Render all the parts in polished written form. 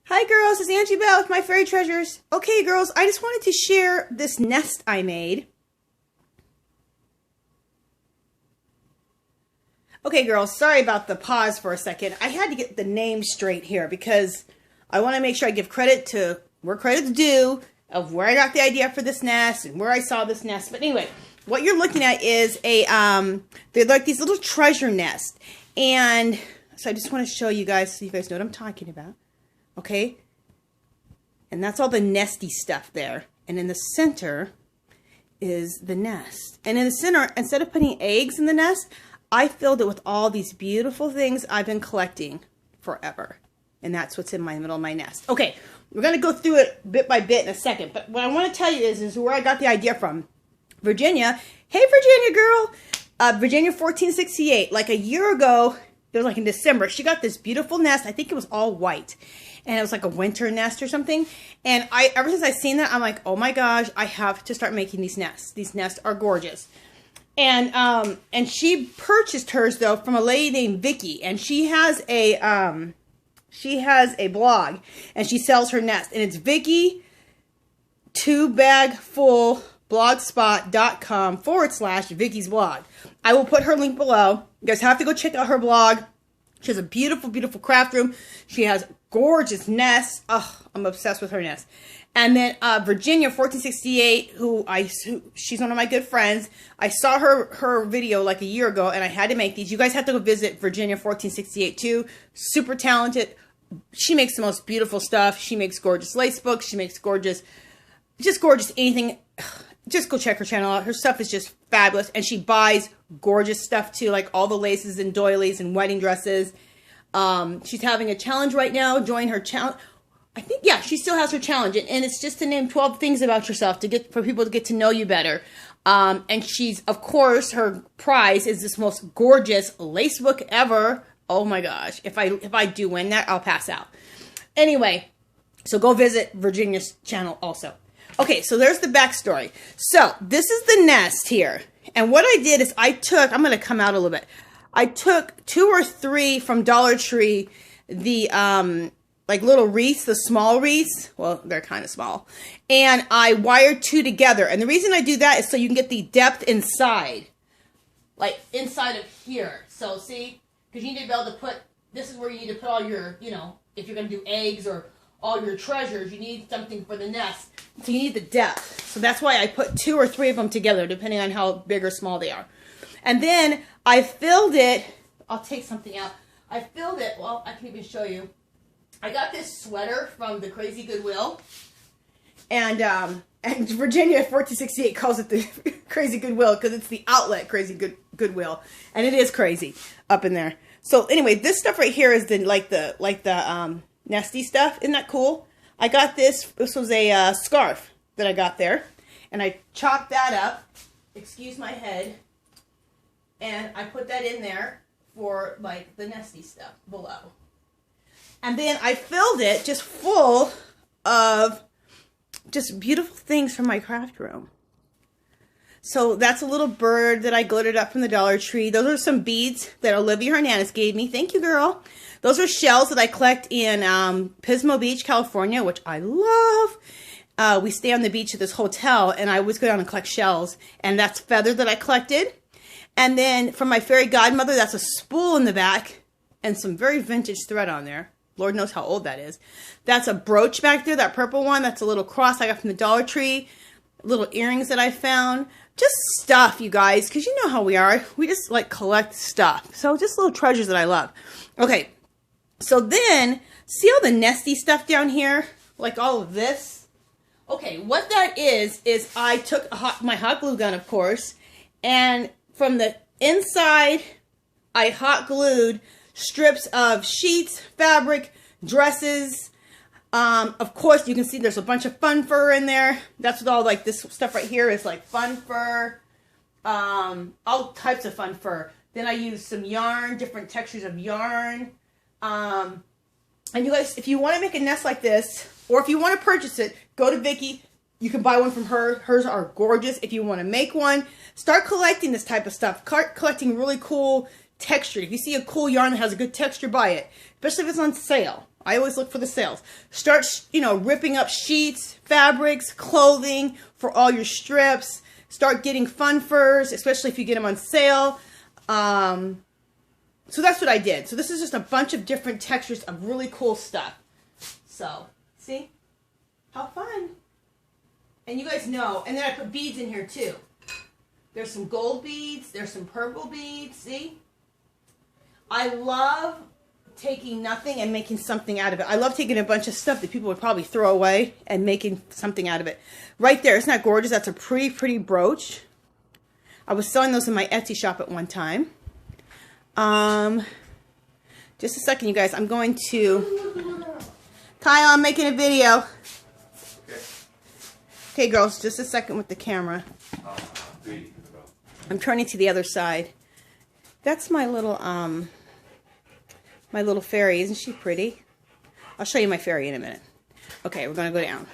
Hi girls, it's Angie Bell with my fairy treasures. Okay girls, I just wanted to share this nest I made. Okay girls, sorry about the pause for a second. I had to get the name straight here because I want to make sure I give credit to where credit's due of where I got the idea for this nest and where I saw this nest. But anyway, what you're looking at is they're like these little treasure nests. And so I just want to show you guys so you guys know what I'm talking about. Okay, and that's all the nesty stuff there. And in the center is the nest. And in the center, instead of putting eggs in the nest, I filled it with all these beautiful things I've been collecting forever. And that's what's in my middle of my nest. Okay, we're going to go through it bit by bit in a second. But what I want to tell you is where I got the idea from. Virginia. Hey, Virginia girl. Virginia 1468. Like a year ago, it was like in December, she got this beautiful nest. I think it was all white. And it was like a winter nest or something. And ever since I seen that, I'm like, oh my gosh, I have to start making these nests. These nests are gorgeous. And she purchased hers though from a lady named Vicky, and she has a blog, and she sells her nest, and it's Vicky 2bagfull blogspot.com/Vicky's blog. I will put her link below. You guys have to go check out her blog. She has a beautiful, beautiful craft room. She has gorgeous nests. Oh, I'm obsessed with her nest. And then Virginia 1468, she's one of my good friends. I saw her video like a year ago, and I had to make these. You guys have to go visit Virginia 1468 too. Super talented. She makes the most beautiful stuff. She makes gorgeous lace books. She makes gorgeous, just gorgeous anything. Just go check her channel out. Her stuff is just fabulous. And she buys gorgeous stuff too, like all the laces and doilies and wedding dresses. She's having a challenge right now. Join her challenge. I think, yeah, she still has her challenge. And it's just to name 12 things about yourself for people to get to know you better. And she's, of course, her prize is this most gorgeous lace book ever. Oh my gosh. If I do win that, I'll pass out. Anyway, so go visit Virginia's channel also. Okay, so there's the backstory. So this is the nest here. And what I did is I'm going to come out a little bit. I took 2 or 3 from Dollar Tree, the like little wreaths, the small wreaths. Well, they're kind of small. And I wired 2 together. And the reason I do that is so you can get the depth inside. Like inside of here. So see, because you need to be able to put, this is where you need to put all your, if you're going to do eggs or all your treasures, you need something for the nest. So you need the depth. So that's why I put 2 or 3 of them together, depending on how big or small they are. And then I filled it. I'll take something out. I filled it. Well, I can even show you. I got this sweater from the Crazy Goodwill. And Virginia 1468 calls it the Crazy Goodwill because it's the outlet Crazy Goodwill. And it is crazy up in there. So anyway, this stuff right here is the nesty stuff. Isn't that cool? I got this. This was a scarf that I got there. And I chopped that up. Excuse my head. And I put that in there for like the nesty stuff below. And then I filled it just full of just beautiful things from my craft room. So that's a little bird that I glittered up from the Dollar Tree. Those are some beads that Olivia Hernandez gave me. Thank you, girl. Those are shells that I collect in Pismo Beach, California, which I love. We stay on the beach at this hotel, and I always go down and collect shells. And that's feather that I collected. And then from my fairy godmother, that's a spool in the back and some very vintage thread on there. Lord knows how old that is. That's a brooch back there, that purple one. That's a little cross I got from the Dollar Tree. Little earrings that I found. Just stuff, you guys, because you know how we are. We just like collect stuff. So just little treasures that I love. Okay, so then, see all the nesty stuff down here? Like all of this? Okay, what that is I took my hot glue gun, of course, and from the inside, I hot glued strips of sheets, fabric, dresses. Of course, you can see there's a bunch of fun fur in there. That's what all like this stuff right here is like fun fur. All types of fun fur. Then I used some yarn, different textures of yarn. And you guys, if you want to make a nest like this, or if you want to purchase it, go to Vicky. You can buy one from her. Hers are gorgeous. If you want to make one, start collecting this type of stuff. Start collecting really cool texture. If you see a cool yarn that has a good texture, buy it. Especially if it's on sale. I always look for the sales. Start, you know, ripping up sheets, fabrics, clothing for all your strips. Start getting fun furs, especially if you get them on sale. So that's what I did. So this is just a bunch of different textures of really cool stuff. So, see? How fun. And you guys know, and then I put beads in here too. There's some gold beads. There's some purple beads. See? I love taking nothing and making something out of it. I love taking a bunch of stuff that people would probably throw away and making something out of it. Right there. Isn't that gorgeous? That's a pretty, pretty brooch. I was selling those in my Etsy shop at one time. Just a second, you guys. I'm going to... Kyle, I'm making a video. Okay, girls. Just a second with the camera. I'm turning to the other side. That's my little fairy. Isn't she pretty? I'll show you my fairy in a minute. Okay, we're going to go down.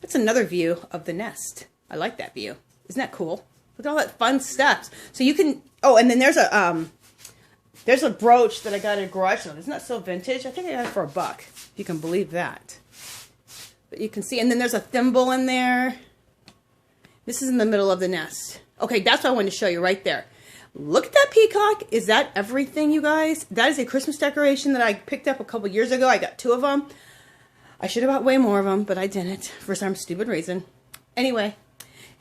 That's another view of the nest. I like that view. Isn't that cool? Look at all that fun stuff. So you can... Oh, and then there's a brooch that I got at a garage sale. Isn't that so vintage? I think I got it for $1, if you can believe that. But you can see, and then there's a thimble in there. This is in the middle of the nest. Okay, that's what I wanted to show you right there. Look at that peacock. Is that everything, you guys? That is a Christmas decoration that I picked up a couple years ago. I got 2 of them. I should have bought way more of them, but I didn't for some stupid reason. Anyway,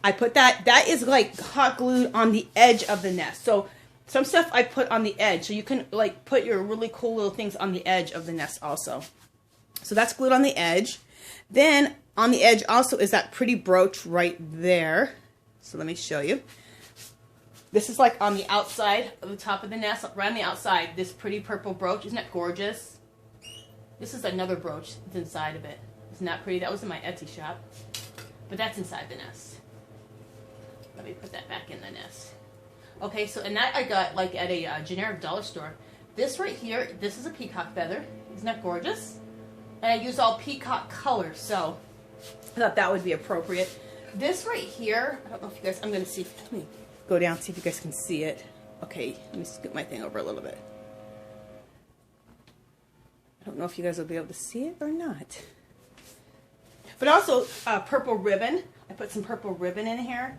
I put that. That is like hot glued on the edge of the nest. So some stuff I put on the edge. So you can like put your really cool little things on the edge of the nest also. So that's glued on the edge. Then on the edge also is that pretty brooch right there. So let me show you. This is like on the outside of the top of the nest, right on the outside, this pretty purple brooch. Isn't that gorgeous? This is another brooch that's inside of it. Isn't that pretty? That was in my Etsy shop. But that's inside the nest. Let me put that back in the nest. Okay, so and that I got like at a generic dollar store. This right here, this is a peacock feather. Isn't that gorgeous? And I use all peacock colors, so I thought that would be appropriate. This right here, I don't know if you guys, I'm going to see, let me go down, see if you guys can see it. Okay, let me scoot my thing over a little bit. I don't know if you guys will be able to see it or not. But also purple ribbon. I put some purple ribbon in here.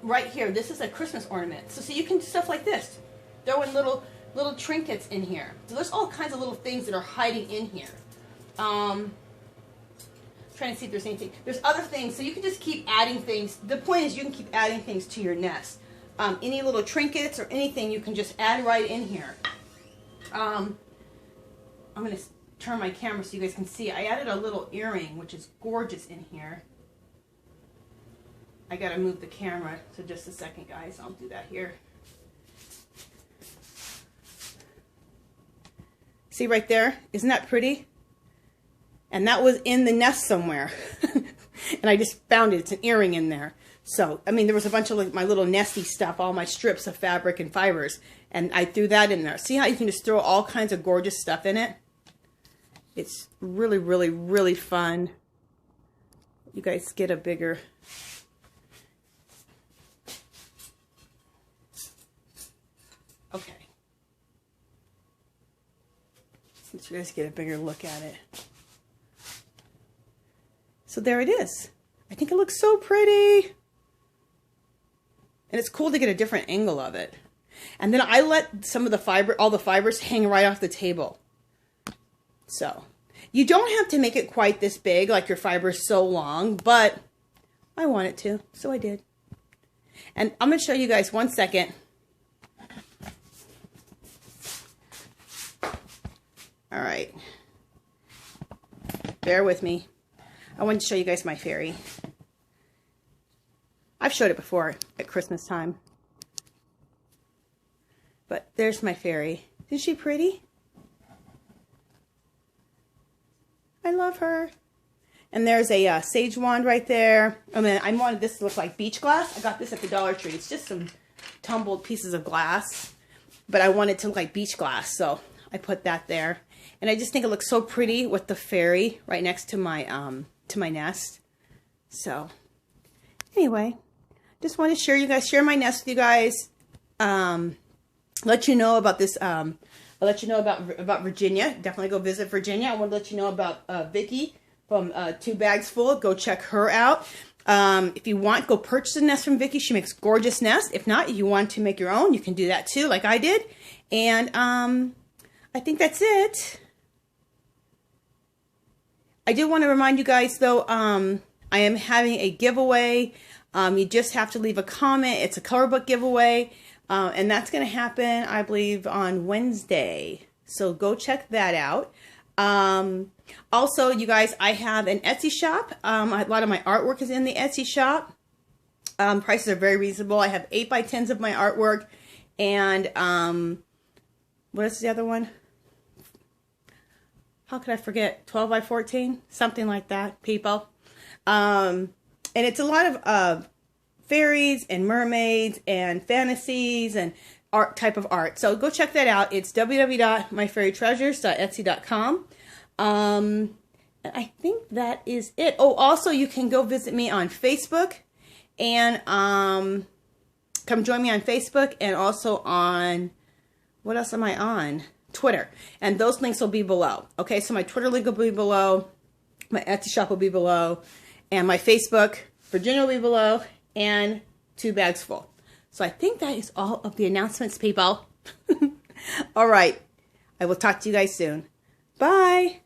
Right here, this is a Christmas ornament. So you can do stuff like this. Throw in little trinkets in here. So there's all kinds of little things that are hiding in here. Trying to see if there's anything. There's other things, so you can just keep adding things. The point is you can keep adding things to your nest. Any little trinkets or anything you can just add right in here. I'm going to turn my camera so you guys can see. I added a little earring, which is gorgeous in here. I got to move the camera, so just a second, guys. I'll do that here. See right there? Isn't that pretty? And that was in the nest somewhere. And I just found it. It's an earring in there. So, I mean, there was a bunch of like my little nesty stuff, all my strips of fabric and fibers. And I threw that in there. See how you can just throw all kinds of gorgeous stuff in it? It's really, really, really fun. You guys get a bigger... Okay. Let you guys get a bigger look at it. So there it is. I think it looks so pretty. And it's cool to get a different angle of it. And then I let some of the all the fibers hang right off the table. So you don't have to make it quite this big, like your fiber is so long, but I want it to, so I did. And I'm going to show you guys 1 second. All right. Bear with me. I wanted to show you guys my fairy. I've showed it before at Christmas time. But there's my fairy. Isn't she pretty? I love her. And there's a sage wand right there. I mean, I wanted this to look like beach glass. I got this at the Dollar Tree. It's just some tumbled pieces of glass. But I wanted it to look like beach glass, so I put that there. And I just think it looks so pretty with the fairy right next to my nest. So anyway, just want to share my nest with you guys. let you know about this. I'll let you know about Virginia. Definitely go visit Virginia. I want to let you know about Vicky from 2 Bags Full. Go check her out. If you want, go purchase a nest from Vicky. She makes gorgeous nests. If not, if you want to make your own, you can do that too, like I did. And I think that's it. I did want to remind you guys, though, I am having a giveaway. You just have to leave a comment. It's a color book giveaway. And that's going to happen, I believe, on Wednesday. So go check that out. Also, you guys, I have an Etsy shop. A lot of my artwork is in the Etsy shop. Prices are very reasonable. I have 8x10s of my artwork. And what is the other one? How could I forget? 12x14? Something like that, people. And it's a lot of fairies and mermaids and fantasies and art type of art. So go check that out. It's www.myfairytreasures.etsy.com. I think that is it. Oh, also you can go visit me on Facebook and come join me on Facebook, and also on, what else am I on? Twitter. And those links will be below. Okay, so my Twitter link will be below, my Etsy shop will be below, and my Facebook, Virginia, will be below, and 2 Bags Full. So I think that is all of the announcements, people. All right. I will talk to you guys soon. Bye.